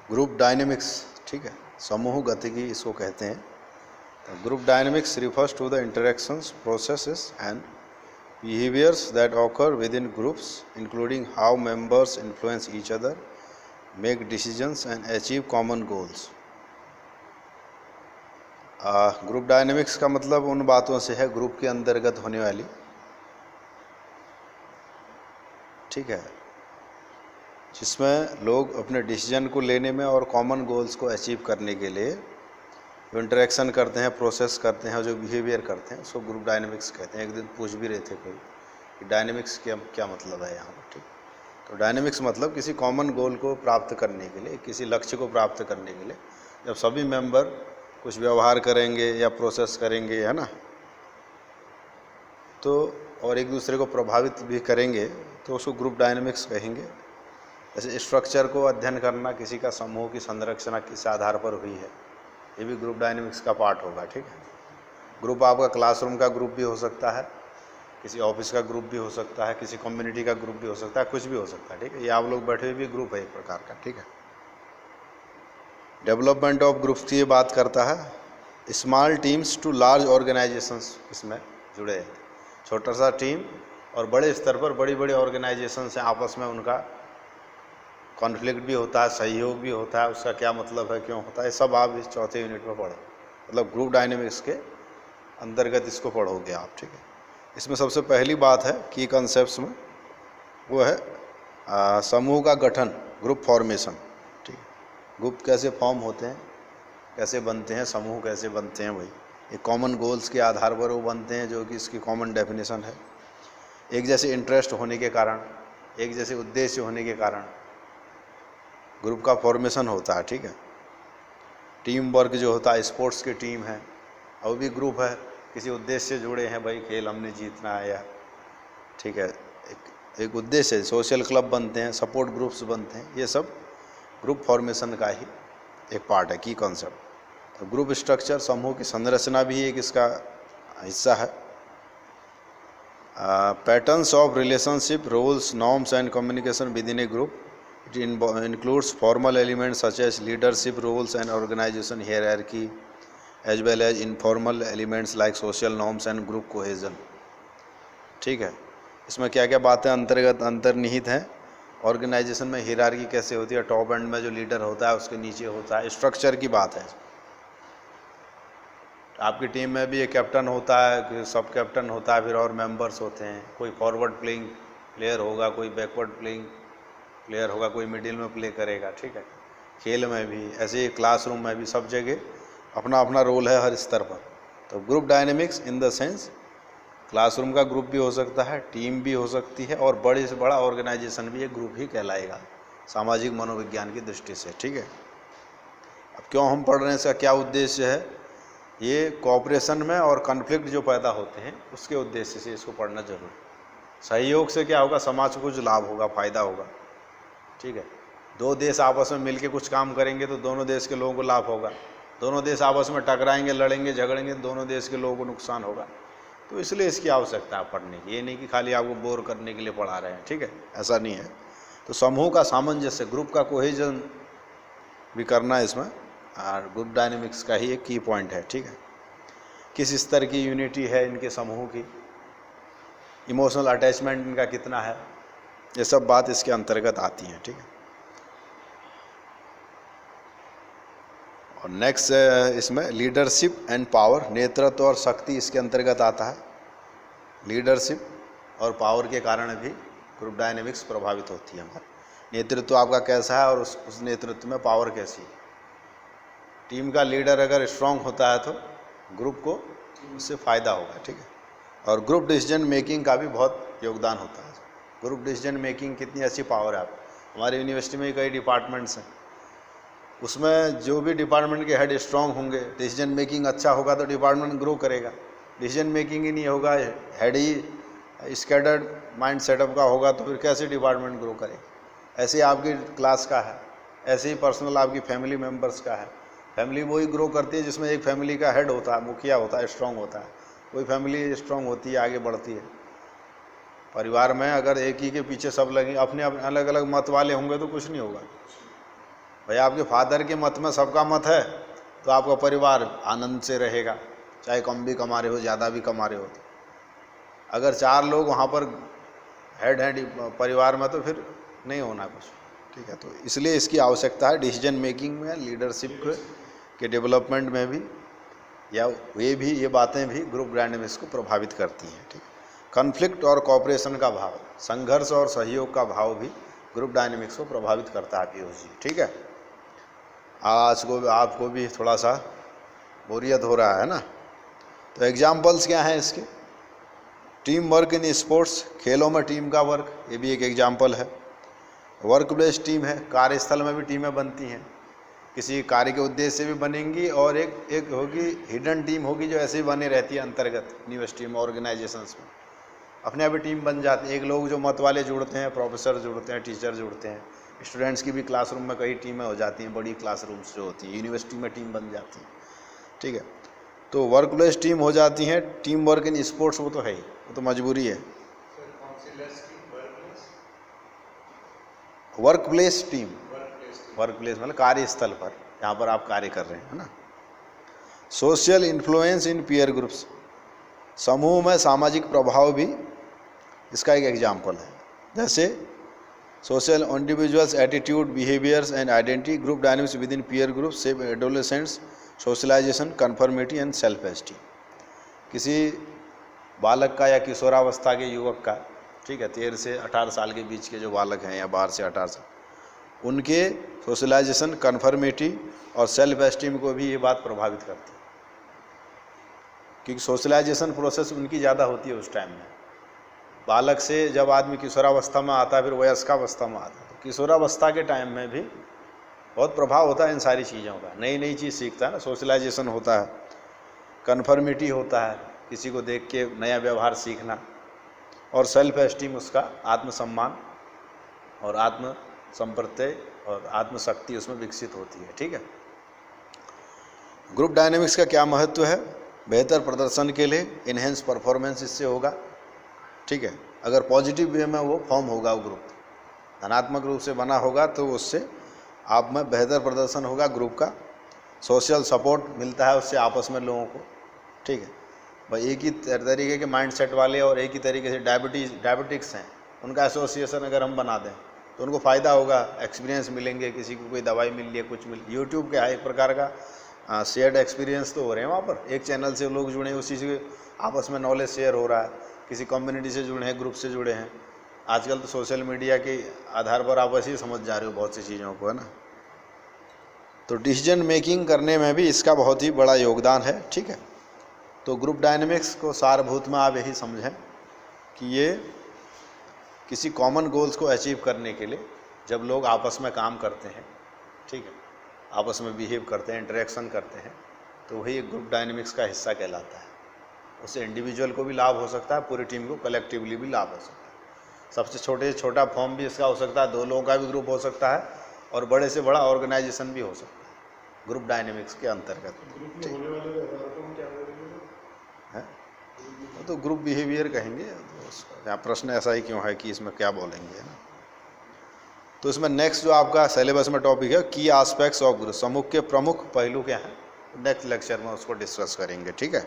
Group dynamics, ठीक है, समूह गतिकी इसको कहते हैं। तो group dynamics refers to the interactions, processes and behaviors that occur within groups, including how members influence each other, make decisions and achieve common goals. Group dynamics का मतलब उन बातों से है ग्रुप के अंतर्गत होने वाली, ठीक है, जिसमें लोग अपने डिसीजन को लेने में और कॉमन गोल्स को अचीव करने के लिए जो इंटरेक्शन करते हैं, प्रोसेस करते हैं, जो बिहेवियर करते हैं, उसको ग्रुप डायनेमिक्स कहते हैं। एक दिन पूछ भी रहे थे कोई कि डायनेमिक्स क्या मतलब है यहाँ पर, ठीक। तो डायनेमिक्स मतलब किसी कॉमन गोल को प्राप्त करने के लिए, किसी लक्ष्य को प्राप्त करने के लिए जब सभी मेंबर कुछ व्यवहार करेंगे या प्रोसेस करेंगे, है ना, तो और एक दूसरे को प्रभावित भी करेंगे, तो उसको ग्रुप डायनेमिक्स कहेंगे। जैसे स्ट्रक्चर को अध्ययन करना, किसी का समूह की संरचना किस आधार पर हुई है, ये भी ग्रुप डायनेमिक्स का पार्ट होगा, ठीक है। ग्रुप आपका क्लासरूम का ग्रुप भी हो सकता है, किसी ऑफिस का ग्रुप भी हो सकता है, किसी कम्युनिटी का ग्रुप भी हो सकता है, कुछ भी हो सकता है, ठीक है। ये आप लोग बैठे हुए भी ग्रुप है एक प्रकार का, ठीक है। डेवलपमेंट ऑफ ग्रुप्स की ये बात करता है। Small teams to large organisations इसमें जुड़े हैं। छोटा सा टीम और बड़े स्तर पर बड़ी बड़ी ऑर्गेनाइजेशंस हैं, आपस में उनका कॉन्फ्लिक्ट भी होता है, सहयोग भी होता है, उसका क्या मतलब है, क्यों होता है, सब आप इस चौथे यूनिट में पढ़ो। मतलब ग्रुप डायनेमिक्स के अंतर्गत इसको पढ़ोगे आप, ठीक है। इसमें सबसे पहली बात है की कॉन्सेप्ट्स में, वो है समूह का गठन, ग्रुप फॉर्मेशन, ठीक है। ग्रुप कैसे फॉर्म होते हैं, कैसे बनते हैं, समूह कैसे बनते हैं, भाई एक कॉमन गोल्स के आधार पर वो बनते हैं, जो कि इसकी कॉमन डेफिनेशन है। एक जैसे इंटरेस्ट होने के कारण, एक जैसे उद्देश्य होने के कारण ग्रुप का फॉर्मेशन होता है, ठीक है। टीम वर्क जो होता है, स्पोर्ट्स की टीम है और भी ग्रुप है, किसी उद्देश्य से जुड़े हैं, भाई खेल हमने जीतना है या, ठीक है, एक उद्देश्य है। सोशल क्लब बनते हैं, सपोर्ट ग्रुप्स बनते हैं, ये सब ग्रुप फॉर्मेशन का ही एक पार्ट है, की कॉन्सेप्ट। तो ग्रुप स्ट्रक्चर, समूह की संरचना भी एक इसका हिस्सा है। Patterns of relationship, roles, norms and communication within a group. It includes formal elements such as leadership roles and organization hierarchy, as well as informal elements like social norms and group cohesion, ठीक है। इसमें क्या क्या बातें अंतर्निहित हैं। Organisation में hierarchy कैसे होती है, टॉप एंड में जो लीडर होता है उसके नीचे होता है, स्ट्रक्चर की बात है। आपकी टीम में भी एक कैप्टन होता है, सब कैप्टन होता है, फिर और मेंबर्स होते हैं, कोई फॉरवर्ड प्लेइंग प्लेयर होगा, कोई बैकवर्ड प्लेइंग प्लेयर होगा, कोई मिडिल में प्ले करेगा, ठीक है। खेल में भी ऐसे ही, क्लासरूम में भी, सब जगह अपना अपना रोल है हर स्तर पर। तो group dynamics in the sense classroom का ग्रुप भी हो सकता है, टीम भी हो सकती है, और बड़े से बड़ा ऑर्गेनाइजेशन भी एक ग्रुप ही कहलाएगा सामाजिक मनोविज्ञान की दृष्टि से, ठीक है। अब क्यों हम पढ़ रहे हैं, इसका क्या उद्देश्य है, ये कोऑपरेशन में और कॉन्फ्लिक्ट जो पैदा होते हैं उसके उद्देश्य से इसको पढ़ना जरूरी। सहयोग से क्या होगा, समाज को कुछ लाभ होगा, फायदा होगा, ठीक है। दो देश आपस में मिलके कुछ काम करेंगे तो दोनों देश के लोगों को लाभ होगा। दोनों देश आपस में टकराएंगे, लड़ेंगे, झगड़ेंगे, दोनों देश के लोगों को नुकसान होगा। तो इसलिए इसकी आवश्यकता है पढ़ने की, ये नहीं कि खाली आपको बोर करने के लिए पढ़ा रहे हैं, ठीक है, ऐसा नहीं है। तो समूह का सामंजस्य, ग्रुप का कोहेजन भी करना इसमें, और ग्रुप डायनेमिक्स का ही एक की पॉइंट है, ठीक है। किस स्तर की यूनिटी है इनके समूह की, इमोशनल अटैचमेंट इनका कितना है, ये सब बात इसके अंतर्गत आती है, ठीक है। और नेक्स्ट इसमें लीडरशिप एंड पावर, नेतृत्व और शक्ति इसके अंतर्गत आता है। लीडरशिप और पावर के कारण भी ग्रुप डायनेमिक्स प्रभावित होती है हमारी। नेतृत्व आपका कैसा है और उस नेतृत्व में पावर कैसी है। टीम का लीडर अगर स्ट्रांग होता है तो ग्रुप को उससे फ़ायदा होगा, ठीक है। और ग्रुप डिसीजन मेकिंग का भी बहुत योगदान होता है। ग्रुप डिसीजन मेकिंग कितनी अच्छी पावर है। आप हमारी यूनिवर्सिटी में कई डिपार्टमेंट्स हैं, उसमें जो भी डिपार्टमेंट के हेड स्ट्रांग होंगे, डिसीजन मेकिंग अच्छा होगा तो डिपार्टमेंट ग्रो करेगा। डिसीजन मेकिंग ही नहीं होगा, हेड ही स्कैटर्ड माइंड सेटअप का होगा तो फिर कैसे डिपार्टमेंट ग्रो करेगा। ऐसे आपकी क्लास का है, ऐसे ही पर्सनल आपकी फैमिली मेम्बर्स का है। फैमिली वही ग्रो करती है जिसमें एक फैमिली का हेड होता है, मुखिया होता है, स्ट्रांग होता है। कोई फैमिली स्ट्रांग होती है, आगे बढ़ती है। परिवार में अगर एक ही के पीछे सब लगे, अपने अलग अलग मत वाले होंगे तो कुछ नहीं होगा। भाई आपके फादर के मत में सबका मत है तो आपका परिवार आनंद से रहेगा, चाहे कम भी कमा रहे हो ज़्यादा भी कमा रहे हो। अगर 4 लोग वहाँ पर हेड हैं परिवार में तो फिर नहीं होना कुछ, ठीक है। तो इसलिए इसकी आवश्यकता है डिसीजन मेकिंग में, लीडरशिप के डेवलपमेंट में भी, या ये बातें भी ग्रुप डायनेमिक्स को प्रभावित करती हैं, ठीक है। कॉन्फ्लिक्ट और कोऑपरेशन का भाव, संघर्ष और सहयोग का भाव भी ग्रुप डायनेमिक्स को प्रभावित करता है पीयूष जी, ठीक है। आज को आपको भी थोड़ा सा बोरियत हो रहा है ना, तो एग्जाम्पल्स क्या हैं इसके? टीम वर्क इन स्पोर्ट्स, खेलों में टीम का वर्क, ये भी एक एग्जाम्पल है। वर्क प्लेस टीम है, कार्यस्थल में भी टीमें बनती हैं, किसी कार्य के उद्देश्य से भी बनेंगी, और एक होगी हिडन टीम होगी जो ऐसे ही बने रहती है अंतर्गत यूनिवर्सिटी में, ऑर्गेनाइजेशंस में अपने आप ही टीम बन जाती है। एक लोग जो मत वाले जुड़ते हैं, प्रोफेसर जुड़ते हैं, टीचर जुड़ते हैं, स्टूडेंट्स की भी क्लासरूम में कई टीमें हो जाती हैं, बड़ी क्लासरूम्स जो होती हैं यूनिवर्सिटी में टीम बन जाती हैं, ठीक है। तो वर्क प्लेस टीम हो जाती हैं। टीम वर्क इन स्पोर्ट्स वो तो है ही, वो तो मजबूरी है। Work place team, work place मतलब कार्यस्थल पर जहाँ पर आप कार्य कर रहे हैं, है ना। सोशल इन्फ्लुएंस इन पीयर ग्रुप्स, समूह में सामाजिक प्रभाव भी इसका एक एग्जाम्पल है। जैसे social individuals attitude, behaviours and identity, group dynamics within peer group shape adolescents socialisation, conformity and self esteem. किसी बालक का या किशोरावस्था के युवक का, ठीक है, 13 से 18 साल के बीच के जो बालक हैं या 12 से 18 साल, उनके सोशलाइजेशन, कन्फर्मिटी और सेल्फ एस्टीम को भी ये बात प्रभावित करती है, क्योंकि सोशलाइजेशन प्रोसेस उनकी ज़्यादा होती है उस टाइम में। बालक से जब आदमी किशोरावस्था में आता है, फिर वयस्कावस्था में आता है, तो किशोरावस्था के टाइम में भी बहुत प्रभाव होता है इन सारी चीज़ों का, नई नई चीज़ सीखता है ना, सोशलाइजेशन होता है, कन्फर्मिटी होता है, किसी को देख के नया व्यवहार सीखना, और सेल्फ एस्टीम उसका आत्मसम्मान और आत्म संप्रत्यय और आत्मशक्ति उसमें विकसित होती है, ठीक है। ग्रुप डायनेमिक्स का क्या महत्व है? बेहतर प्रदर्शन के लिए इनहेंस परफॉर्मेंस इससे होगा, ठीक है। अगर पॉजिटिव वे में वो फॉर्म होगा, वो ग्रुप धनात्मक रूप से बना होगा तो उससे आप में बेहतर प्रदर्शन होगा ग्रुप का। सोशल सपोर्ट मिलता है उससे आपस में लोगों को, ठीक है। भाई एक ही तरीके के माइंडसेट वाले और एक ही तरीके से डायबिटिक्स हैं, उनका एसोसिएशन अगर हम बना दें तो उनको फ़ायदा होगा, एक्सपीरियंस मिलेंगे, किसी को कोई दवाई मिल रही है, कुछ मिल, यूट्यूब के एक प्रकार का शेयर्ड एक्सपीरियंस तो हो रहे हैं वहाँ पर। एक चैनल से लोग जुड़े हैं, उसी से आपस में नॉलेज शेयर हो रहा है, किसी कम्युनिटी से जुड़े हैं, ग्रुप से जुड़े हैं। आजकल तो सोशल मीडिया के आधार पर आप ऐसे ही समझ जा रहे हो बहुत सी चीज़ों को, है ना। तो डिसीजन मेकिंग करने में भी इसका बहुत ही बड़ा योगदान है, ठीक है। तो ग्रुप डायनेमिक्स को सारभूत में आप यही समझें कि ये किसी कॉमन गोल्स को अचीव करने के लिए जब लोग आपस में काम करते हैं, ठीक है, आपस में बिहेव करते हैं, इंटरेक्शन करते हैं, तो वही एक ग्रुप डायनेमिक्स का हिस्सा कहलाता है। उससे इंडिविजुअल को भी लाभ हो सकता है, पूरी टीम को कलेक्टिवली भी लाभ हो सकता है। सबसे छोटे से छोटा फॉर्म भी इसका हो सकता है, 2 लोगों का भी ग्रुप हो सकता है, और बड़े से बड़ा ऑर्गेनाइजेशन भी हो सकता है ग्रुप डायनेमिक्स के अंतर्गत, ठीक है। तो ग्रुप बिहेवियर कहेंगे, यहाँ प्रश्न ऐसा ही क्यों है कि इसमें क्या बोलेंगे, है ना। तो इसमें नेक्स्ट जो आपका सिलेबस में टॉपिक है, की एस्पेक्ट्स ऑफ ग्रुप, समूह के प्रमुख पहलू क्या हैं, नेक्स्ट लेक्चर में उसको डिस्कस करेंगे, ठीक है।